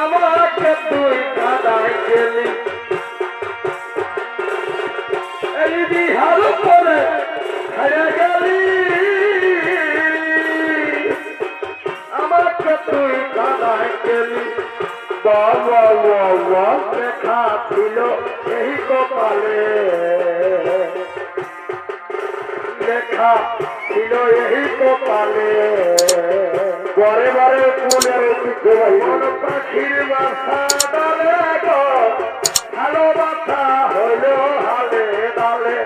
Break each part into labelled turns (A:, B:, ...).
A: আমাকে তুই কাদায় গেলি এই বিহার পরে হারিয়ে গেলি আমাকে তুই কাদায় গেলি বাবা বাবা দেখা ছিল এই কপালে দেখা ছিল এই কপালে বারে বারে ফুলের মন পাখির বাসা ডালে গো ভালোবাসা হইল হালে ডালে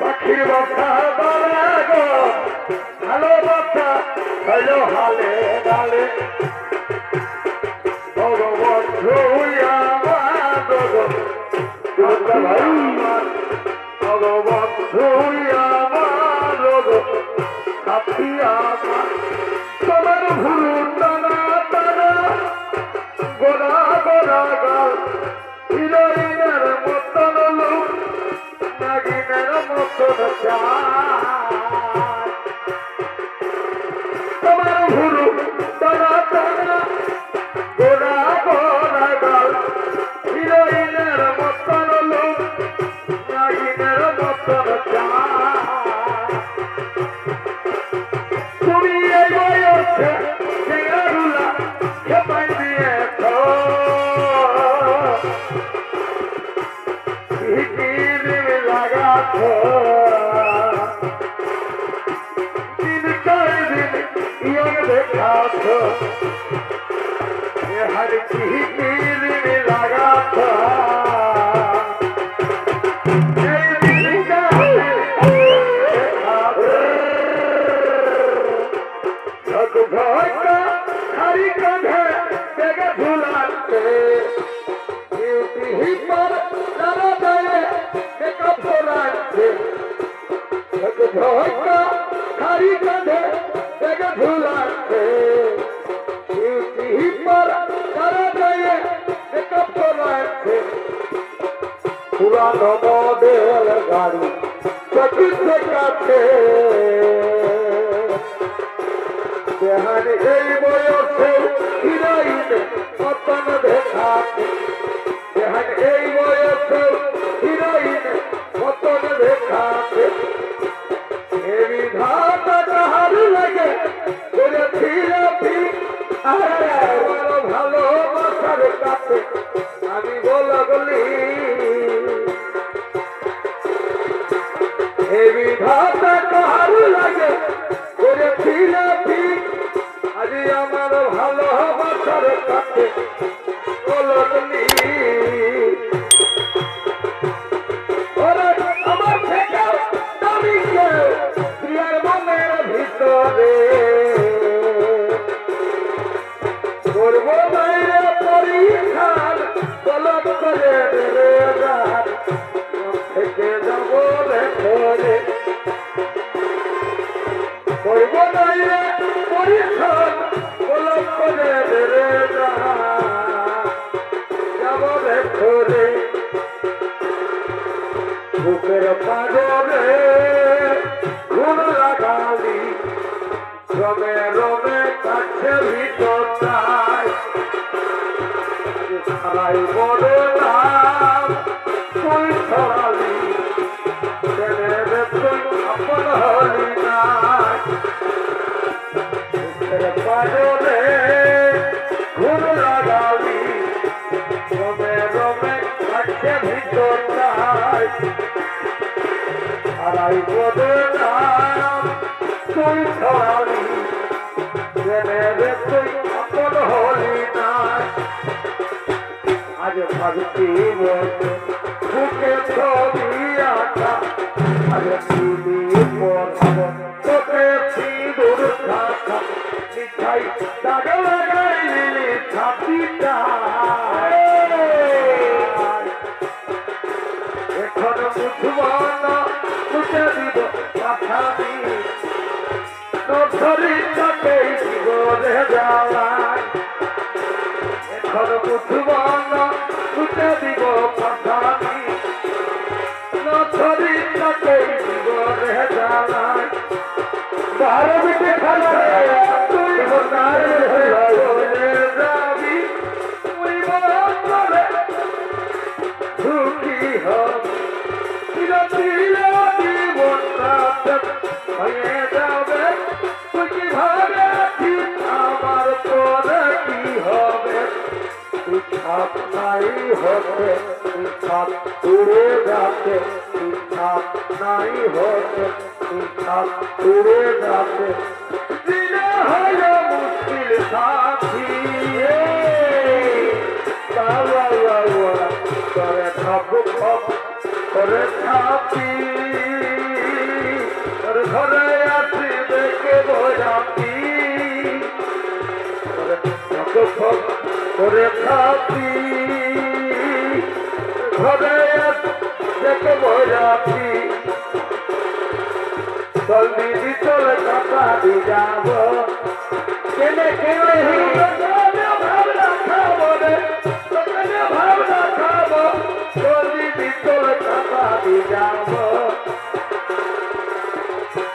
A: পাখির বাসা ডালে গো ভালোবাসা হইল হালে ডালে বন্ধু আমার বন্ধু আমার সাথী আমার তোমার ভুরু টানা টানা গোড়া গোড়া গাল হিরোইনের মতন লোক নাগিনের মতন তোমার ভুরু টানা টানা গোড়া গোড়া গাল হিরোইনের মতন লোক নাগিনের মতন তুমি এই বয়সে চেঙ্গারুলা খেপাই দিয়েছ লাগাছ দিন চার দিন ইয়ে দেখাছ হার কি লাগাছ हरी कंधे बेगे झूलाते ही पर लड़ा गए मेकअप चोराते झोंका हरी कंधे बेगे झूलाते ही पर लड़ा गए मेकअप चोराते पुरानो मॉडल गाड़ी चकी से काटे देहान এই বয়সে হিরোইন মতন দেখাতে দেহান এই বয়সে হিরোইন মতন দেখাতে এ বিধান কাহার লাগে করে ফিরে আমার ভালোবাসার কাছে আমি বলগলি এ বিধান কাহার লাগে করে ফিরে আজি আমার ভালোবাসার কাছে বলনি ওরে আমার থেকে দামি কেউ প্রিয়ার মনের ভিতরে করব বাইরে পরীক্ষার তলব করে রে রাত থেকে যাব ভেতরে করব বাইরে পরীক্ষার তলব করে রে যাব ভেতরে বুকের পাগলে ঘুম লাগালি রমে রমে কাছে ভিতরটায় সারাই বড় নাম তুই ছড়ালি ছেলে তুই আপন হলি না বুকের পাগলে ঘুম লাগালি রমে রমে কাছে ভিতরটায় সারাই বড় নাম তুই ছড়ালি ছেলে তুই আপন হলি না আজ ভাবছি বুকে ছবি আঁকা আজ তুমি পড়াব তোকে সিঁদুর থাকা মিঠাই দাগ লাগাইলি ছাতিটা এখন বুঝব না বুঝে দিব মাথা নথরিটাকে জীবনে জ্বালায় এখন বুঝব না উঠে দিব পাঠানি নথরিটাকে জীবনে জ্বালায় বারো বিটে খালে তুই বনারে হয়ে যাবি তুই বলে সুখী হব চিরদিন জীবনটা হয়ে যাবে তুই কি ভাবেছিস আমার পরে কি হবে তুই ছাপ নাই হতে তুই ছাপ উড়ে যাচ্ছে তুই ছাপ নাই হতে তুই ছাপ উড়ে যাচ্ছে দিনে হলো মুশকিল সাথী করে খাপ খাপ করে খাপি তোর ঘরে আসি দেখে বোঝাপি করে খাপি ঘরে আসি দেখে বোঝাপি চল দিদি চল টাকা দি যাব কেনে কেনে ভাবনা খাবো রে তোকে ভাবনা খাবো চল দিদি চল টাকা দি যাব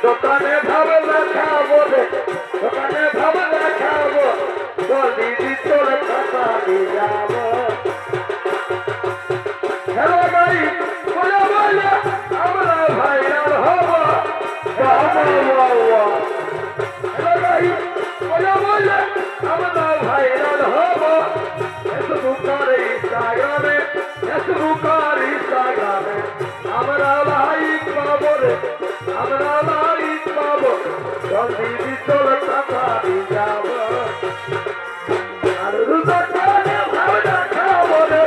A: দোকানে ভাবনা খাবো রে দোকানে ভাবনা খাবো চল দিদি চল টাকা দি যাব হ্যালো ভাই বলে বলে আমরা ভাইরাল হব হ্যালো ভাই বলে বলে আমরা ভাইরাল হব ফেসবুকের ইনস্টাগ্রামে আমরা লাইক পাবো রে আমরা লাইক পাবো জলদি চল টাকা দিয়ে যাব আর দোকানে ভাবনা খাবো রে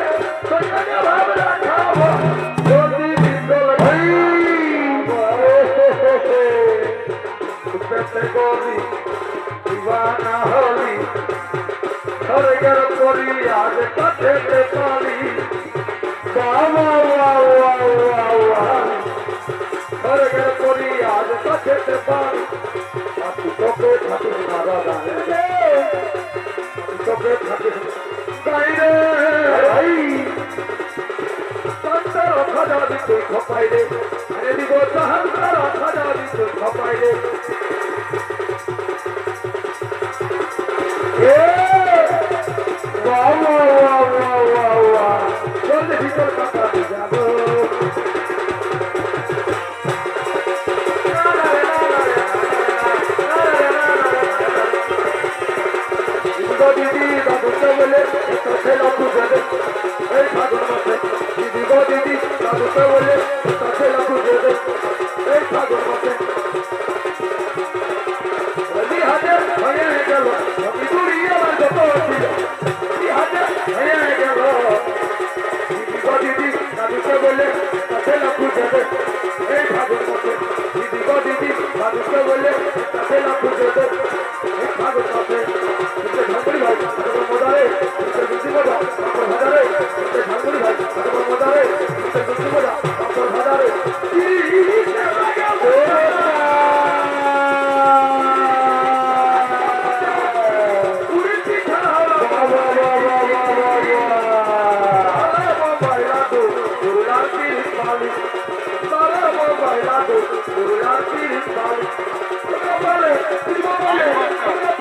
A: দোকানে ভাবনা খাবো জলদি চল ভাই পেতে করি দিবানা হলি স্বর্গের পরি আজ কাছে পালি স্বর্গের পরি আজ কাছে পালি তোকে থাকিস মারা গানে তোকে থাকিস গাইরে ভাই সন্তার খাজা দি তুই খপাই রে আরে দিব সন্তার খাজা দি তুই খপাই রে জলদি ভিতর টাকা দিয়ে যাব দিদি দাদুকে বলে ছেলে খুঁজে দে এই ফাগুন মাসে দিদি গো দিদি দাদুকে বলে ছেলে খুঁজে দে এই ফাগুন মাসে হাতে হয়ে গেল আমি দূরি আমার যত ছিল হাতে হয়ে গেল দিদি গো দিদি দাদুকে বলে ছেলে খুঁজে দে এই ফাগুন মাসে দিদি গো দিদি দাদুকে বলে ছেলে খুঁজে দে এই ফাগুন মাসে ঝাঁকুড়ি ভাই মজারে বুদ্ধি মজা হাজারে ঝাঁকুড়ি ভাই মজারে বুদ্ধি মজা হাজারে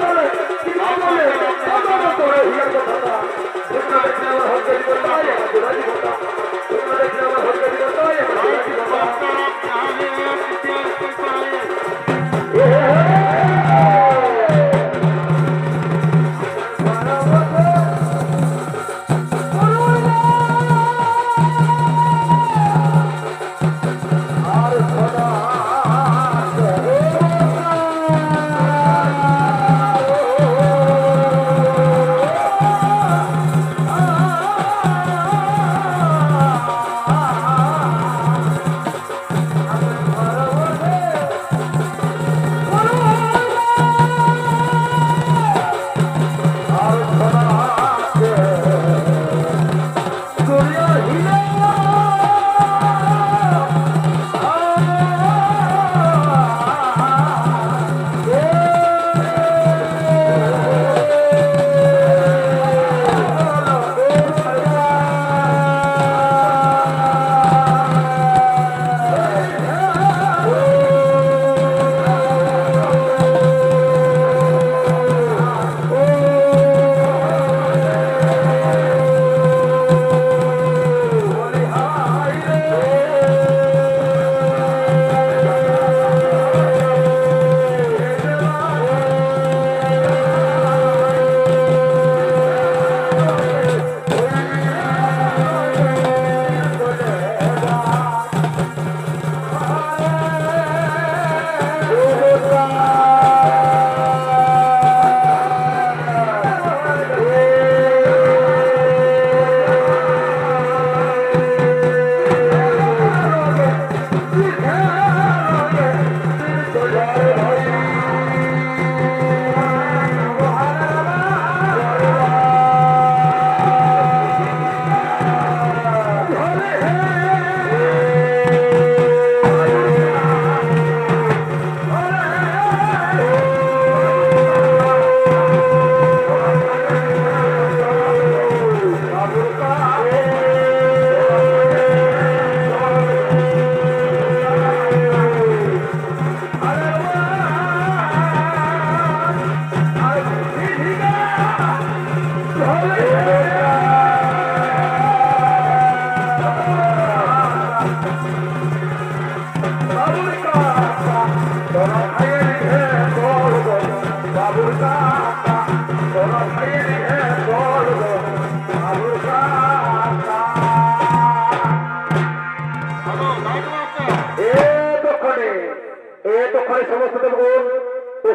A: Bye.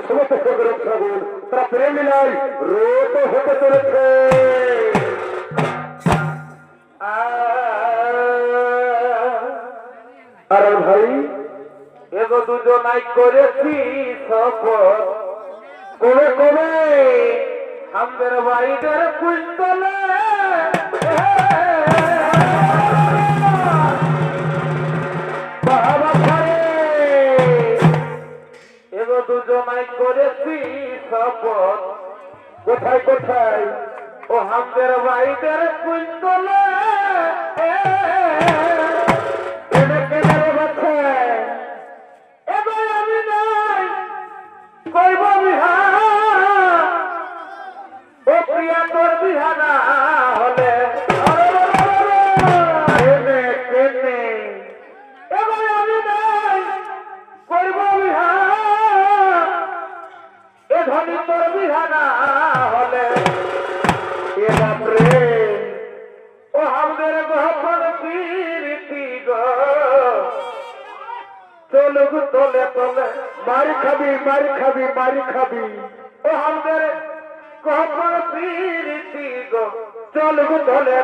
A: সমস্ত সগরম শ্রাবণ তারা প্রেম লাই রোত হতে চলেছে। আরে ভাই এগো দুজনাই করেছি শপথ কবে কবে আমাদের ভাইদের কুইন্তলে এগো দুজনাই করেছি শপথ কোথায় কোথায় ও আমাদের ভাইদের কুইন্তলে मारी खाबी मारी खाबी मारी खाबी ओ हमদের কখন প্রীতি গো চল গো ধলে